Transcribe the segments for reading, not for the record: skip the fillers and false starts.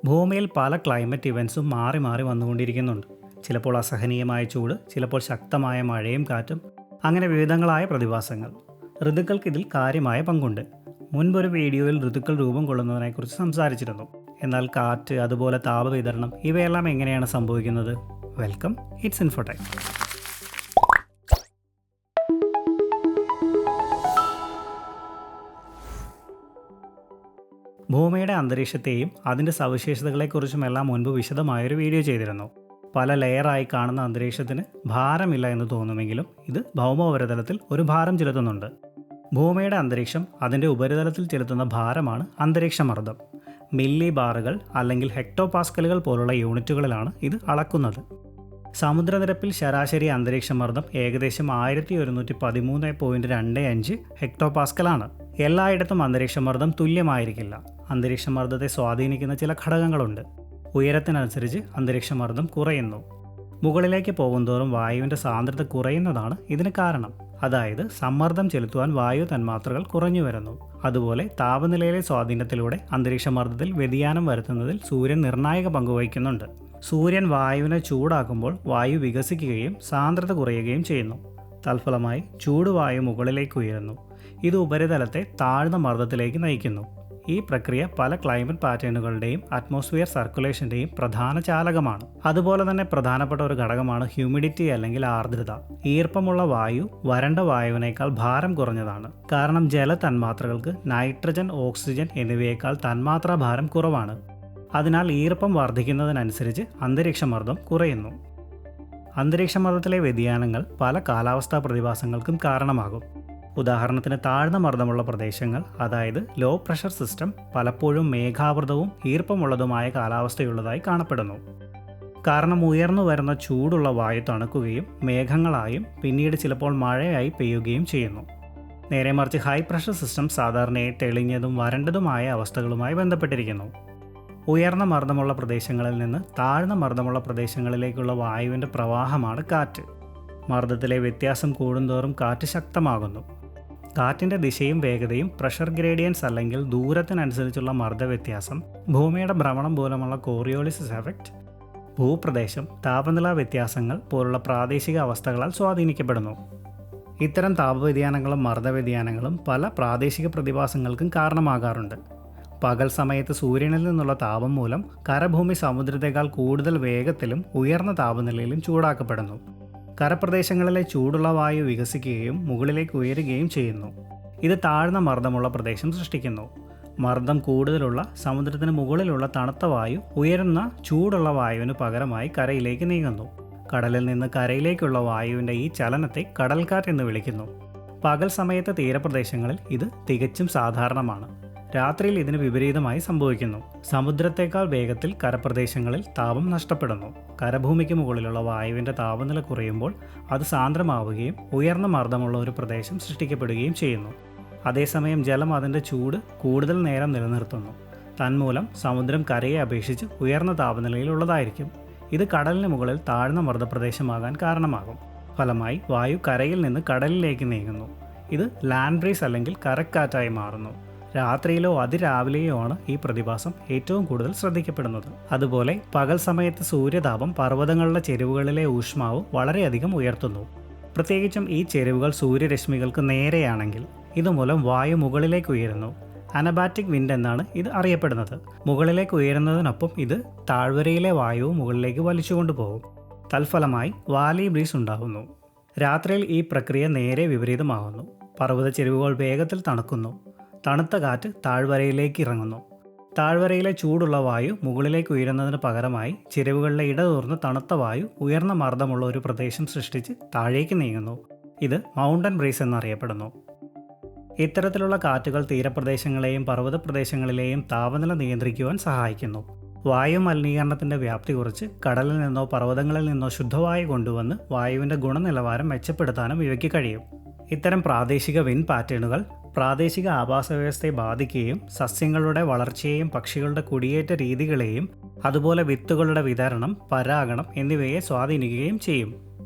ഭൂമിയിൽ പല ക്ലൈമറ്റ് ഇവൻസും മാറി മാറി വന്നുകൊണ്ടിരിക്കുന്നുണ്ട്. ചിലപ്പോൾ അസഹനീയമായ ചൂട്, ചിലപ്പോൾ ശക്തമായ മഴയും കാറ്റും, അങ്ങനെ വിവിധങ്ങളായ പ്രതിഭാസങ്ങൾ. ഋതുക്കൾക്ക് ഇതിൽ കാര്യമായ പങ്കുണ്ട്. മുൻപൊരു വീഡിയോയിൽ ഋതുക്കൾ രൂപം കൊള്ളുന്നതിനെക്കുറിച്ച് സംസാരിച്ചിരുന്നു. എന്നാൽ കാറ്റ്, അതുപോലെ താപവിതരണം, ഇവയെല്ലാം എങ്ങനെയാണ് സംഭവിക്കുന്നത്? Welcome, it's Infotech. ഭൂമിയുടെ അന്തരീക്ഷത്തെയും അതിൻ്റെ സവിശേഷതകളെക്കുറിച്ചുമെല്ലാം മുൻപ് വിശദമായൊരു വീഡിയോ ചെയ്തിരുന്നു. പല ലെയറായി കാണുന്ന അന്തരീക്ഷത്തിന് ഭാരമില്ല എന്ന് തോന്നുമെങ്കിലും ഇത് ഭൗമോപരിതലത്തിൽ ഒരു ഭാരം ചെലുത്തുന്നുണ്ട്. ഭൂമിയുടെ അന്തരീക്ഷം അതിൻ്റെ ഉപരിതലത്തിൽ ചെലുത്തുന്ന ഭാരമാണ് അന്തരീക്ഷമർദ്ദം. മില്ലി ബാറുകൾ അല്ലെങ്കിൽ ഹെക്ടോ പാസ്കലുകൾ പോലുള്ള യൂണിറ്റുകളിലാണ് ഇത് അളക്കുന്നത്. സമുദ്രനിരപ്പിൽ ശരാശരി അന്തരീക്ഷമർദ്ദം ഏകദേശം 1113.25 ഹെക്ടോ പാസ്കലാണ്. എല്ലായിടത്തും അന്തരീക്ഷമർദ്ദം തുല്യമായിരിക്കില്ല. അന്തരീക്ഷമർദ്ദത്തെ സ്വാധീനിക്കുന്ന ചില ഘടകങ്ങളുണ്ട്. ഉയരത്തിനനുസരിച്ച് അന്തരീക്ഷമർദ്ദം കുറയുന്നു. മുകളിലേക്ക് പോകുന്തോറും വായുവിൻ്റെ സാന്ദ്രത കുറയുന്നതാണ് ഇതിന് കാരണം. അതായത് സമ്മർദ്ദം ചെലുത്തുവാൻ വായു തന്മാത്രകൾ കുറഞ്ഞു വരുന്നു. അതുപോലെ താപനിലയിലെ സ്വാധീനത്തിലൂടെ അന്തരീക്ഷമർദ്ദത്തിൽ വ്യതിയാനം വരുത്തുന്നതിൽ സൂര്യൻ നിർണായക പങ്കുവഹിക്കുന്നുണ്ട്. സൂര്യൻ വായുവിനെ ചൂടാക്കുമ്പോൾ വായു വികസിക്കുകയും സാന്ദ്രത കുറയുകയും ചെയ്യുന്നു. തൽഫലമായി ചൂടുവായു മുകളിലേക്ക് ഉയരുന്നു. ഇത് ഉപരിതലത്തെ താഴ്ന്ന മർദ്ദത്തിലേക്ക് നയിക്കുന്നു. ഈ പ്രക്രിയ പല ക്ലൈമറ്റ് പാറ്റേണുകളുടെയും അറ്റ്മോസ്ഫിയർ സർക്കുലേഷൻ്റെയും പ്രധാന ചാലകമാണ്. അതുപോലെ തന്നെ പ്രധാനപ്പെട്ട ഒരു ഘടകമാണ് ഹ്യൂമിഡിറ്റി അല്ലെങ്കിൽ ആർദ്രത. ഈർപ്പമുള്ള വായു വരണ്ട വായുവിനേക്കാൾ ഭാരം കുറഞ്ഞതാണ്. കാരണം ജല തന്മാത്രകൾക്ക് നൈട്രജൻ, ഓക്സിജൻ എന്നിവയേക്കാൾ തന്മാത്രാ ഭാരം കുറവാണ്. അതിനാൽ ഈർപ്പം വർദ്ധിക്കുന്നതിനനുസരിച്ച് അന്തരീക്ഷമർദ്ദം കുറയുന്നു. അന്തരീക്ഷമർദ്ദത്തിലെ വ്യതിയാനങ്ങൾ പല കാലാവസ്ഥാ പ്രതിഭാസങ്ങൾക്കും കാരണമാകും. ഉദാഹരണത്തിന് താഴ്ന്ന മർദ്ദമുള്ള പ്രദേശങ്ങൾ, അതായത് ലോ പ്രഷർ സിസ്റ്റം, പലപ്പോഴും മേഘാവൃതവും ഈർപ്പമുള്ളതുമായ കാലാവസ്ഥയുള്ളതായി കാണപ്പെടുന്നു. കാരണം ഉയർന്നു വരുന്ന ചൂടുള്ള വായു തണുക്കുകയും മേഘങ്ങളായും പിന്നീട് ചിലപ്പോൾ മഴയായി പെയ്യുകയും ചെയ്യുന്നു. നേരെ മറിച്ച് ഹൈ പ്രഷർ സിസ്റ്റം സാധാരണയായി തെളിഞ്ഞതും വരണ്ടതുമായ അവസ്ഥകളുമായി ബന്ധപ്പെട്ടിരിക്കുന്നു. ഉയർന്ന മർദ്ദമുള്ള പ്രദേശങ്ങളിൽ നിന്ന് താഴ്ന്ന മർദ്ദമുള്ള പ്രദേശങ്ങളിലേക്കുള്ള വായുവിൻ്റെ പ്രവാഹമാണ് കാറ്റ്. മർദ്ദത്തിലെ വ്യത്യാസം കൂടുന്തോറും കാറ്റ് ശക്തമാകുന്നു. കാറ്റിൻ്റെ ദിശയും വേഗതയും, പ്രഷർ ഗ്രേഡിയൻസ് അല്ലെങ്കിൽ ദൂരത്തിനനുസരിച്ചുള്ള മർദ്ദവ്യത്യാസം, ഭൂമിയുടെ ഭ്രമണം മൂലമുള്ള കോറിയോളിസിസ് എഫക്റ്റ്, ഭൂപ്രദേശം, താപനില വ്യത്യാസങ്ങൾ പോലുള്ള പ്രാദേശിക അവസ്ഥകളാൽ സ്വാധീനിക്കപ്പെടുന്നു. ഇത്തരം താപവ്യതിയാനങ്ങളും മർദ്ദവ്യതിയാനങ്ങളും പല പ്രാദേശിക പ്രതിഭാസങ്ങൾക്കും കാരണമാകാറുണ്ട്. പകൽ സമയത്ത് സൂര്യനിൽ നിന്നുള്ള താപം മൂലം കരഭൂമി സമുദ്രത്തേക്കാൾ കൂടുതൽ വേഗത്തിലും ഉയർന്ന താപനിലയിലും ചൂടാക്കപ്പെടുന്നു. കരപ്രദേശങ്ങളിലെ ചൂടുള്ള വായു വികസിക്കുകയും മുകളിലേക്ക് ഉയരുകയും ചെയ്യുന്നു. ഇത് താഴ്ന്ന മർദ്ദമുള്ള പ്രദേശം സൃഷ്ടിക്കുന്നു. മർദ്ദം കൂടുതലുള്ള സമുദ്രത്തിന് മുകളിലുള്ള തണുത്ത വായു ഉയരുന്ന ചൂടുള്ള വായുവിന് പകരമായി കരയിലേക്ക് നീങ്ങുന്നു. കടലിൽ നിന്ന് കരയിലേക്കുള്ള വായുവിൻ്റെ ഈ ചലനത്തെ കടൽക്കാറ്റ് എന്ന് വിളിക്കുന്നു. പകൽ സമയത്ത് തീരപ്രദേശങ്ങളിൽ ഇത് തികച്ചും സാധാരണമാണ്. രാത്രിയിൽ ഇതിന് വിപരീതമായി സംഭവിക്കുന്നു. സമുദ്രത്തേക്കാൾ വേഗത്തിൽ കരപ്രദേശങ്ങളിൽ താപം നഷ്ടപ്പെടുന്നു. കരഭൂമിക്ക് മുകളിലുള്ള വായുവിൻ്റെ താപനില കുറയുമ്പോൾ അത് സാന്ദ്രമാവുകയും ഉയർന്ന മർദ്ദമുള്ള ഒരു പ്രദേശം സൃഷ്ടിക്കപ്പെടുകയും ചെയ്യുന്നു. അതേസമയം ജലം അതിൻ്റെ ചൂട് കൂടുതൽ നേരം നിലനിർത്തുന്നു. തന്മൂലം സമുദ്രം കരയെ അപേക്ഷിച്ച് ഉയർന്ന താപനിലയിലുള്ളതായിരിക്കും. ഇത് കടലിന് മുകളിൽ താഴ്ന്ന മർദ്ദപ്രദേശമാകാൻ കാരണമാകും. ഫലമായി വായു കരയിൽ നിന്ന് കടലിലേക്ക് നീങ്ങുന്നു. ഇത് ലാൻഡ് ബ്രീസ് അല്ലെങ്കിൽ കരക്കാറ്റായി മാറുന്നു. രാത്രിയിലോ അതിരാവിലെയോ ആണ് ഈ പ്രതിഭാസം ഏറ്റവും കൂടുതൽ ശ്രദ്ധിക്കപ്പെടുന്നത്. അതുപോലെ പകൽ സമയത്ത് സൂര്യതാപം പർവ്വതങ്ങളുടെ ചെരിവുകളിലെ ഊഷ്മാവ് വളരെയധികം ഉയർത്തുന്നു. പ്രത്യേകിച്ചും ഈ ചെരിവുകൾ സൂര്യരശ്മികൾക്ക് നേരെയാണെങ്കിൽ ഇതുമൂലം വായു മുകളിലേക്ക് ഉയരുന്നു. അനബാറ്റിക് വിൻഡ് എന്നാണ് ഇത് അറിയപ്പെടുന്നത്. മുകളിലേക്ക് ഉയരുന്നതിനൊപ്പം ഇത് താഴ്വരയിലെ വായുവും മുകളിലേക്ക് വലിച്ചുകൊണ്ടുപോകും. തൽഫലമായി വാലി ബ്രീസ് ഉണ്ടാകുന്നു. രാത്രിയിൽ ഈ പ്രക്രിയ നേരെ വിപരീതമാകുന്നു. പർവ്വത ചെരിവുകൾ വേഗത്തിൽ തണുക്കുന്നു. തണുത്ത കാറ്റ് താഴ്വരയിലേക്ക് ഇറങ്ങുന്നു. താഴ്വരയിലെ ചൂടുള്ള വായു മുകളിലേക്ക് ഉയരുന്നതിന് പകരമായി ചെരിവുകളിലെ ഇടതൂർന്ന് തണുത്ത വായു ഉയർന്ന മർദ്ദമുള്ള ഒരു പ്രദേശം സൃഷ്ടിച്ച് താഴേക്ക് നീങ്ങുന്നു. ഇത് മൗണ്ടൻ ബ്രീസ് എന്നറിയപ്പെടുന്നു. ഇത്തരത്തിലുള്ള കാറ്റുകൾ തീരപ്രദേശങ്ങളെയും പർവ്വത പ്രദേശങ്ങളിലെയും താപനില നിയന്ത്രിക്കുവാൻ സഹായിക്കുന്നു. വായു മലിനീകരണത്തിൻ്റെ വ്യാപ്തി കുറച്ച് കടലിൽ നിന്നോ പർവ്വതങ്ങളിൽ നിന്നോ ശുദ്ധവായു കൊണ്ടുവന്ന് വായുവിൻ്റെ ഗുണനിലവാരം മെച്ചപ്പെടുത്താനും ഇവയ്ക്ക് കഴിയും. ഇത്തരം പ്രാദേശിക വിൻഡ് പാറ്റേണുകൾ പ്രാദേശിക ആവാസവ്യവസ്ഥയെ ബാധിക്കുകയും സസ്യങ്ങളുടെ വളർച്ചയെയും പക്ഷികളുടെ കുടിയേറ്റ രീതികളെയും അതുപോലെ വിത്തുകളുടെ വിതരണം, പരാഗണം എന്നിവയെ സ്വാധീനിക്കുകയും ചെയ്യും.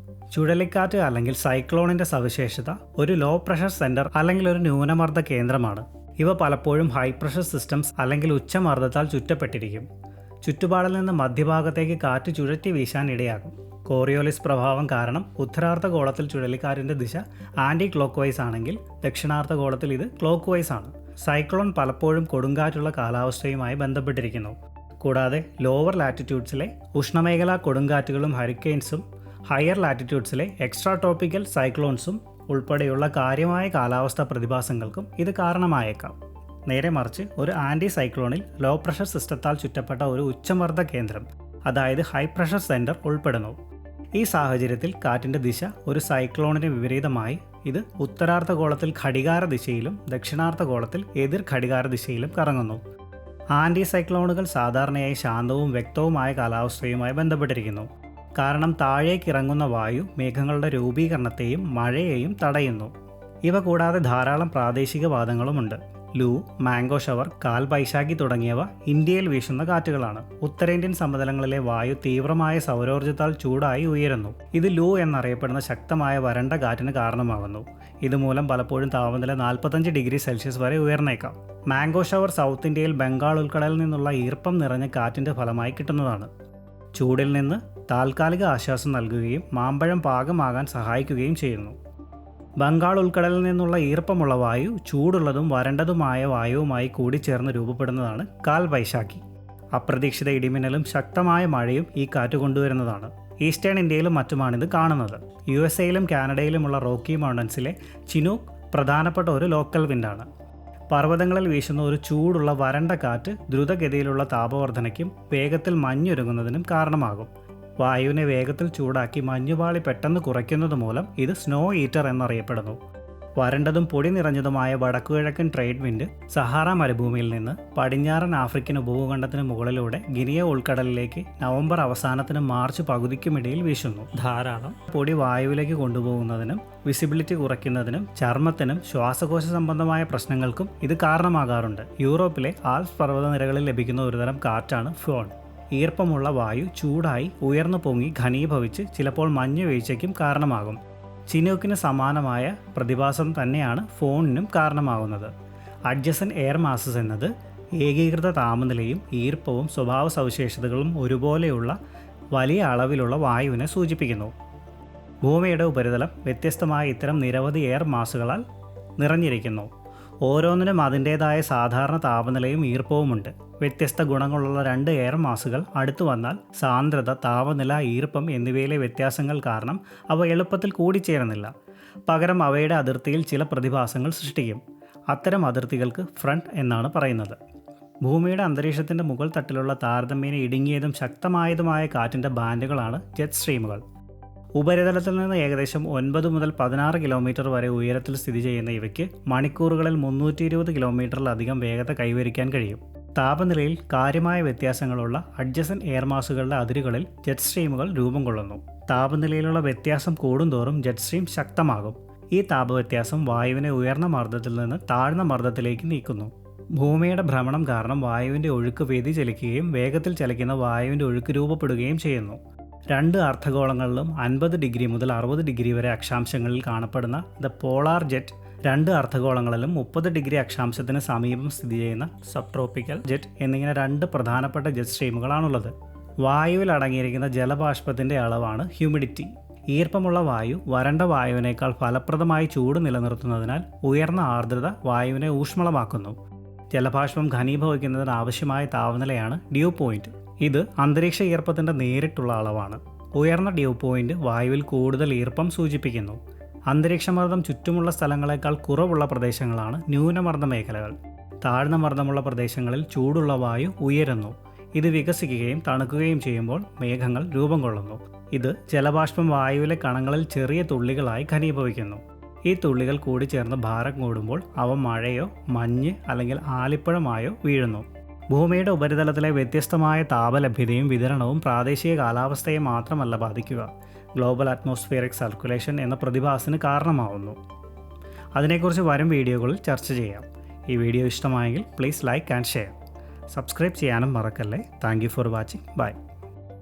ചുഴലിക്കാറ്റ് അല്ലെങ്കിൽ സൈക്ലോണിൻ്റെ സവിശേഷത ഒരു ലോ പ്രഷർ സെൻറ്റർ അല്ലെങ്കിൽ ഒരു ന്യൂനമർദ്ദ കേന്ദ്രമാണ്. ഇവ പലപ്പോഴും ഹൈ പ്രഷർ സിസ്റ്റംസ് അല്ലെങ്കിൽ ഉച്ചമർദ്ദത്താൽ ചുറ്റപ്പെട്ടിരിക്കും. ചുറ്റുപാടിൽ നിന്ന് മധ്യഭാഗത്തേക്ക് കാറ്റ് ചുഴറ്റി വീശാൻ ഇടയാകും. കോറിയോലിസ് പ്രഭാവം കാരണം ഉത്തരാർദ്ധഗോളത്തിൽ ചുഴലിക്കാറ്റിൻ്റെ ദിശ ആൻറ്റി ക്ലോക്ക് വൈസ് ആണെങ്കിൽ ദക്ഷിണാർദ്ധഗോളത്തിൽ ഇത് ക്ലോക്ക് വൈസ് ആണ്. സൈക്ലോൺ പലപ്പോഴും കൊടുങ്കാറ്റുള്ള കാലാവസ്ഥയുമായി ബന്ധപ്പെട്ടിരിക്കുന്നു. കൂടാതെ ലോവർ ലാറ്റിറ്റ്യൂഡ്സിലെ ഉഷ്ണമേഖലാ കൊടുങ്കാറ്റുകളും ഹരിക്കെയിൻസും ഹയർ ലാറ്റിറ്റ്യൂഡ്സിലെ എക്സ്ട്രാ ട്രോപ്പിക്കൽ സൈക്ലോൺസും ഉൾപ്പെടെയുള്ള കാര്യമായ കാലാവസ്ഥാ പ്രതിഭാസങ്ങൾക്കും ഇത് കാരണമായേക്കാം. നേരെ മറിച്ച് ഒരു ആൻറ്റി സൈക്ലോണിൽ ലോ പ്രഷർ സിസ്റ്റത്താൽ ചുറ്റപ്പെട്ട ഒരു ഉച്ചമർദ്ദ കേന്ദ്രം, അതായത് ഹൈ പ്രഷർ സെൻറ്റർ ഉൾപ്പെടുന്നു. ഈ സാഹചര്യത്തിൽ കാറ്റിൻ്റെ ദിശ ഒരു സൈക്ലോണിന് വിപരീതമായി ഇത് ഉത്തരാർദ്ധഗോളത്തിൽ ഘടികാര ദിശയിലും ദക്ഷിണാർദ്ധഗോളത്തിൽ എതിർ ഘടികാര ദിശയിലും കറങ്ങുന്നു. ആൻറ്റി സൈക്ലോണുകൾ സാധാരണയായി ശാന്തവും വ്യക്തവുമായ കാലാവസ്ഥയുമായി ബന്ധപ്പെട്ടിരിക്കുന്നു. കാരണം താഴേക്ക് ഇറങ്ങുന്ന വായു മേഘങ്ങളുടെ രൂപീകരണത്തെയും മഴയെയും തടയുന്നു. ഇവ കൂടാതെ ധാരാളം പ്രാദേശിക വാദങ്ങളുമുണ്ട്. ലൂ, മാംഗോ ഷവർ, കാൽ ബൈശാഖി തുടങ്ങിയവ ഇന്ത്യയിൽ വീശുന്ന കാറ്റുകളാണ്. ഉത്തരേന്ത്യൻ സമതലങ്ങളിലെ വായു തീവ്രമായ സൗരോർജ്ജത്താൽ ചൂടായി ഉയരുന്നു. ഇത് ലൂ എന്നറിയപ്പെടുന്ന ശക്തമായ വരണ്ട കാറ്റിന് കാരണമാകുന്നു. ഇതുമൂലം പലപ്പോഴും താപനില 45 ഡിഗ്രി സെൽഷ്യസ് വരെ ഉയർന്നേക്കാം. മാംഗോ ഷവർ സൗത്ത് ഇന്ത്യയിൽ ബംഗാൾ ഉൾക്കടലിൽ നിന്നുള്ള ഈർപ്പം നിറഞ്ഞ കാറ്റിൻ്റെ ഫലമായി കിട്ടുന്നതാണ്. ചൂടിൽ നിന്ന് താൽക്കാലിക ആശ്വാസം നൽകുകയും മാമ്പഴം പാകമാകാൻ സഹായിക്കുകയും ചെയ്യുന്നു. ബംഗാൾ ഉൾക്കടലിൽ നിന്നുള്ള ഈർപ്പമുള്ള വായു ചൂടുള്ളതും വരണ്ടതുമായ വായുവുമായി കൂടിച്ചേർന്ന് രൂപപ്പെടുന്നതാണ് കാൽ ബൈശാഖി. അപ്രതീക്ഷിത ഇടിമിന്നലും ശക്തമായ മഴയും ഈ കാറ്റ് കൊണ്ടുവരുന്നതാണ്. ഈസ്റ്റേൺ ഇന്ത്യയിലും മറ്റുമാണിത് കാണുന്നത്. USA-യിലും കാനഡയിലുമുള്ള റോക്കി മൗണ്ടൻസിലെ ചിനൂക്ക് പ്രധാനപ്പെട്ട ഒരു ലോക്കൽ വിൻഡാണ്. പർവ്വതങ്ങളിൽ വീശുന്ന ഒരു ചൂടുള്ള വരണ്ട കാറ്റ് ദ്രുതഗതിയിലുള്ള താപവർദ്ധനയ്ക്കും വേഗത്തിൽ മഞ്ഞുരുങ്ങുന്നതിനും കാരണമാകും. വായുവിനെ വേഗത്തിൽ ചൂടാക്കി മഞ്ഞുപാളി പെട്ടെന്ന് കുറയ്ക്കുന്നത് മൂലം ഇത് സ്നോ ഈറ്റർ എന്നറിയപ്പെടുന്നു. വരണ്ടതും പൊടി നിറഞ്ഞതുമായ വടക്കുകിഴക്കൻ ട്രേഡ് വിൻഡ് സഹാറ മരുഭൂമിയിൽ നിന്ന് പടിഞ്ഞാറൻ ആഫ്രിക്കൻ ഉപഭൂഖണ്ഡത്തിന് മുകളിലൂടെ ഗിനിയ ഉൾക്കടലിലേക്ക് നവംബർ അവസാനത്തിനും മാർച്ച് പകുതിക്കുമിടയിൽ വീശുന്നു. ധാരാളം പൊടി വായുവിലേക്ക് കൊണ്ടുപോകുന്നതിനും വിസിബിലിറ്റി കുറയ്ക്കുന്നതിനും ചർമ്മത്തിനും ശ്വാസകോശ സംബന്ധമായ പ്രശ്നങ്ങൾക്കും ഇത് കാരണമാകാറുണ്ട്. യൂറോപ്പിലെ ആൽപ്സ് പർവ്വതനിരകളിൽ ലഭിക്കുന്ന ഒരുതരം കാറ്റാണ് ഫോൺ. ഈർപ്പമുള്ള വായു ചൂടായി ഉയർന്നു പൊങ്ങി ഘനീഭവിച്ച് ചിലപ്പോൾ മഞ്ഞ് വീഴ്ചയ്ക്കും കാരണമാകും. ചിനൂക്കിന് സമാനമായ പ്രതിഭാസം തന്നെയാണ് ഫോണിനും കാരണമാകുന്നത്. അഡ്ജസൻ എയർ മാസസ് എന്നത് ഏകീകൃത താപനിലയും ഈർപ്പവും സ്വഭാവ സവിശേഷതകളും ഒരുപോലെയുള്ള വലിയ അളവിലുള്ള വായുവിനെ സൂചിപ്പിക്കുന്നു. ഭൂമിയുടെ ഉപരിതലം വ്യത്യസ്തമായ ഇത്തരം നിരവധി എയർ മാസുകളാൽ നിറഞ്ഞിരിക്കുന്നു. ഓരോന്നിനും അതിൻ്റേതായ സാധാരണ താപനിലയും ഈർപ്പവുമുണ്ട്. വ്യത്യസ്ത ഗുണങ്ങളുള്ള 2 എയർ മാസുകൾ അടുത്തു വന്നാൽ സാന്ദ്രത, താപനില, ഈർപ്പം എന്നിവയിലെ വ്യത്യാസങ്ങൾ കാരണം അവ എളുപ്പത്തിൽ കൂടിച്ചേരുന്നില്ല. പകരം അവയുടെ അതിർത്തിയിൽ ചില പ്രതിഭാസങ്ങൾ സൃഷ്ടിക്കും. അത്തരം അതിർത്തികൾക്ക് ഫ്രണ്ട് എന്നാണ് പറയുന്നത്. ഭൂമിയുടെ അന്തരീക്ഷത്തിൻ്റെ മുകൾ തട്ടിലുള്ള താരതമ്യേന ഇടുങ്ങിയതും ശക്തമായതുമായ കാറ്റിൻ്റെ ബാൻഡുകളാണ് ജെറ്റ് സ്ട്രീമുകൾ. ഉപരിതലത്തിൽ നിന്ന് ഏകദേശം 9 മുതൽ 16 കിലോമീറ്റർ വരെ ഉയരത്തിൽ സ്ഥിതി ചെയ്യുന്ന ഇവയ്ക്ക് മണിക്കൂറുകളിൽ 320 കിലോമീറ്ററിലധികം വേഗത കൈവരിക്കാൻ കഴിയും. താപനിലയിൽ കാര്യമായ വ്യത്യാസങ്ങളുള്ള അഡ്ജസൻ എയർ മാസുകളുടെ അതിരുകളിൽ ജെറ്റ് സ്ട്രീമുകൾ രൂപം കൊള്ളുന്നു. താപനിലയിലുള്ള വ്യത്യാസം കൂടുന്തോറും ജെറ്റ് സ്ട്രീം ശക്തമാകും. ഈ താപവ്യത്യാസം വായുവിനെ ഉയർന്ന മർദ്ദത്തിൽ നിന്ന് താഴ്ന്ന മർദ്ദത്തിലേക്ക് നീക്കുന്നു. ഭൂമിയുടെ ഭ്രമണം കാരണം വായുവിൻ്റെ ഒഴുക്ക് വ്യതിചലിക്കുകയും വേഗത്തിൽ ചലിക്കുന്ന വായുവിൻ്റെ ഒഴുക്ക് രൂപപ്പെടുകയും ചെയ്യുന്നു. 2 അർദ്ധഗോളങ്ങളിലും 50 ഡിഗ്രി മുതൽ 60 ഡിഗ്രി വരെ അക്ഷാംശങ്ങളിൽ കാണപ്പെടുന്ന ദ പോളാർ ജെറ്റ്, 2 അർദ്ധഗോളങ്ങളിലും 30 ഡിഗ്രി അക്ഷാംശത്തിന് സമീപം സ്ഥിതി ചെയ്യുന്ന സബ് ട്രോപ്പിക്കൽ ജെറ്റ് എന്നിങ്ങനെ 2 പ്രധാനപ്പെട്ട ജെറ്റ് സ്ട്രീമുകളാണുള്ളത്. വായുവിൽ അടങ്ങിയിരിക്കുന്ന ജലബാഷ്പത്തിൻ്റെ അളവാണ് ഹ്യൂമിഡിറ്റി. ഈർപ്പമുള്ള വായു വരണ്ട വായുവിനേക്കാൾ ഫലപ്രദമായി ചൂട് നിലനിർത്തുന്നതിനാൽ ഉയർന്ന ആർദ്രത വായുവിനെ ഊഷ്മളമാക്കുന്നു. ജലബാഷ്പം ഘനീഭവിക്കുന്നതിന് ആവശ്യമായ താപനിലയാണ് ഡ്യൂ പോയിന്റ്. ഇത് അന്തരീക്ഷ ഈർപ്പത്തിൻ്റെ നേരിട്ടുള്ള അളവാണ്. ഉയർന്ന ഡ്യൂ പോയിന്റ് വായുവിൽ കൂടുതൽ ഈർപ്പം സൂചിപ്പിക്കുന്നു. അന്തരീക്ഷമർദ്ദം ചുറ്റുമുള്ള സ്ഥലങ്ങളെക്കാൾ കുറവുള്ള പ്രദേശങ്ങളാണ് ന്യൂനമർദ്ദ മേഖലകൾ. താഴ്ന്ന മർദ്ദമുള്ള പ്രദേശങ്ങളിൽ ചൂടുള്ള വായു ഉയരുന്നു. ഇത് വികസിക്കുകയും തണുക്കുകയും ചെയ്യുമ്പോൾ മേഘങ്ങൾ രൂപം കൊള്ളുന്നു. ഇത് ജലബാഷ്പം വായുവിലെ കണങ്ങളിൽ ചെറിയ തുള്ളികളായി ഘനീഭവിക്കുന്നു. ഈ തുള്ളികൾ കൂടിച്ചേർന്ന് ഭാരം കൂടുമ്പോൾ അവ മഴയോ മഞ്ഞ് അല്ലെങ്കിൽ ആലിപ്പഴമായോ വീഴുന്നു. ഭൂമിയുടെ ഉപരിതലത്തിലെ വ്യത്യസ്തമായ താപലഭ്യതയും വിതരണവും പ്രാദേശിക കാലാവസ്ഥയെ മാത്രമല്ല ബാധിക്കുക, ഗ്ലോബൽ അറ്റ്മോസ്ഫിയറിക് സർക്കുലേഷൻ എന്ന പ്രതിഭാസത്തിന് കാരണമാവുന്നു. അതിനെക്കുറിച്ച് വരും വീഡിയോകളിൽ ചർച്ച ചെയ്യാം. ഈ വീഡിയോ ഇഷ്ടമായെങ്കിൽ please like and share. Subscribe ചെയ്യാനും മറക്കല്ലേ. Thank you for watching. By.